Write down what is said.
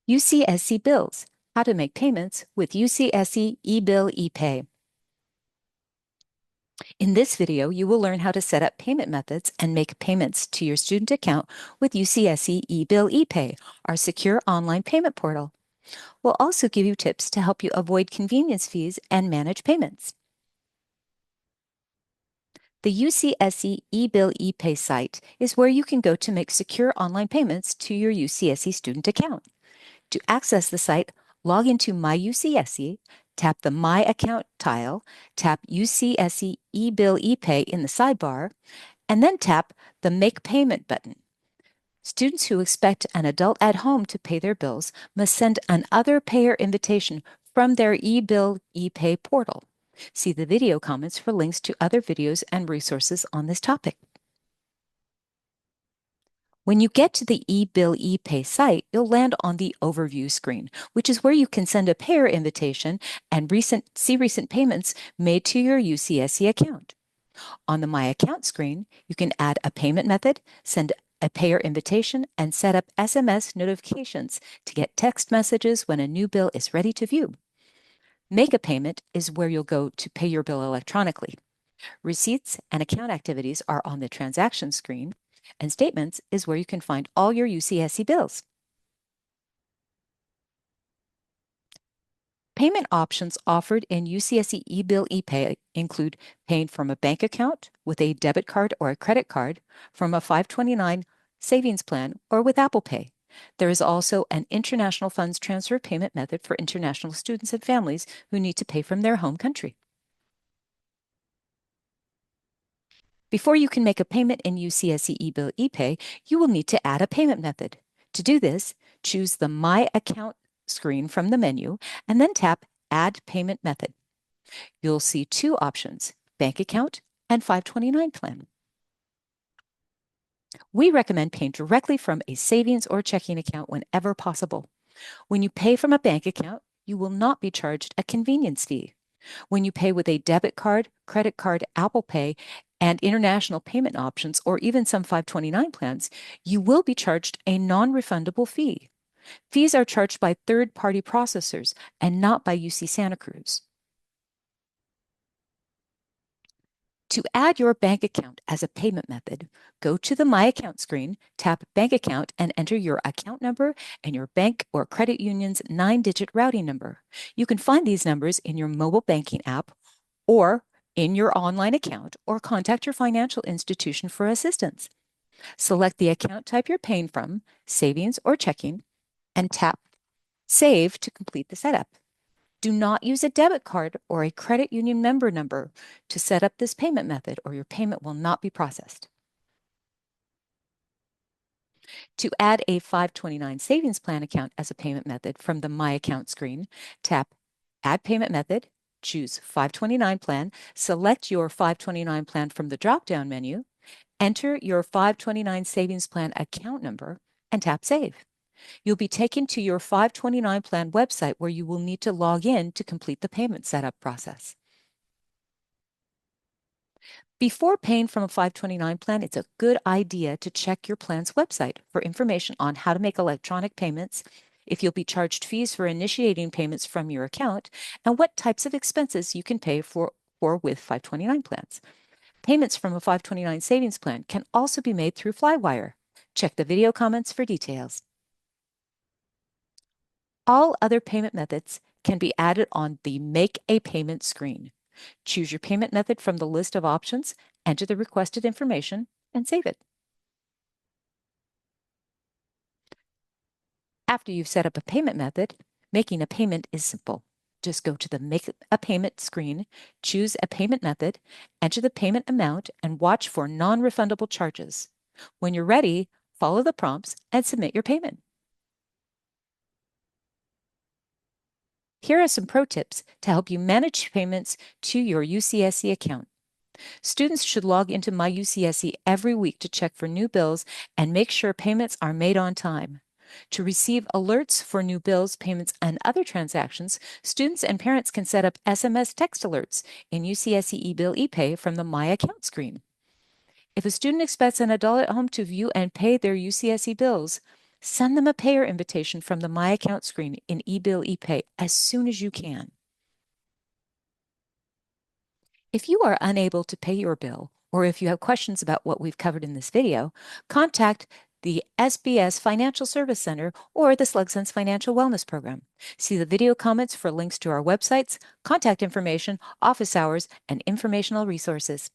UCSC Bills, how to make payments with UCSC eBill ePay. In this video, you will learn how to set up payment methods and make payments to your student account with UCSC eBill ePay, our secure online payment portal. We'll also give you tips to help you avoid convenience fees and manage payments. The UCSC eBill ePay site is where you can go to make secure online payments to your UCSC student account. To access the site, log into My UCSC, tap the My Account tile, tap UCSC eBill ePay in the sidebar, and then tap the Make Payment button. Students who expect an adult at home to pay their bills must send an Other Payer invitation from their eBill ePay portal. See the video comments for links to other videos and resources on this topic. When you get to the eBill ePay site, you'll land on the Overview screen, which is where you can send a payer invitation and see recent payments made to your UCSC account. On the My Account screen, you can add a payment method, send a payer invitation, and set up SMS notifications to get text messages when a new bill is ready to view. Make a Payment is where you'll go to pay your bill electronically. Receipts and account activities are on the Transaction screen, and Statements is where you can find all your UCSC bills. Payment options offered in UCSC eBill ePay include paying from a bank account, with a debit card or a credit card, from a 529 savings plan, or with Apple Pay. There is also an international funds transfer payment method for international students and families who need to pay from their home country. Before you can make a payment in UCSC eBill ePay, you will need to add a payment method. To do this, choose the My Account screen from the menu and then tap Add Payment Method. You'll see two options, Bank Account and 529 Plan. We recommend paying directly from a savings or checking account whenever possible. When you pay from a bank account, you will not be charged a convenience fee. When you pay with a debit card, credit card, Apple Pay, and international payment options, or even some 529 plans, you will be charged a non-refundable fee. Fees are charged by third-party processors and not by UC Santa Cruz. To add your bank account as a payment method, go to the My Account screen, tap Bank Account, and enter your account number and your bank or credit union's 9-digit routing number. You can find these numbers in your mobile banking app or in your online account, or contact your financial institution for assistance. Select the account type you're paying from, savings or checking, and tap Save to complete the setup. Do not use a debit card or a credit union member number to set up this payment method, or your payment will not be processed. To add a 529 savings plan account as a payment method from the My Account screen, tap Add Payment Method, choose 529 plan, select your 529 plan from the drop-down menu, enter your 529 savings plan account number, and tap Save. You'll be taken to your 529 plan website where you will need to log in to complete the payment setup process. Before paying from a 529 plan, it's a good idea to check your plan's website for information on how to make electronic payments, if you'll be charged fees for initiating payments from your account, and what types of expenses you can pay for with 529 plans. Payments from a 529 savings plan can also be made through Flywire. Check the video comments for details. All other payment methods can be added on the Make a Payment screen. Choose your payment method from the list of options, enter the requested information, and save it. After you've set up a payment method, making a payment is simple. Just go to the Make a Payment screen, choose a payment method, enter the payment amount, and watch for non-refundable charges. When you're ready, follow the prompts and submit your payment. Here are some pro tips to help you manage payments to your UCSC account. Students should log into My UCSC every week to check for new bills and make sure payments are made on time. To receive alerts for new bills, payments, and other transactions, students and parents can set up SMS text alerts in UCSC eBill ePay from the My Account screen. If a student expects an adult at home to view and pay their UCSC bills, Send them a payer invitation from the My Account screen in eBill ePay as soon as you can. If you are unable to pay your bill, or if you have questions about what we've covered in this video, contact the SBS Financial Service Center or the SlugSense Financial Wellness Program. See the video comments for links to our websites, contact information, office hours, and informational resources.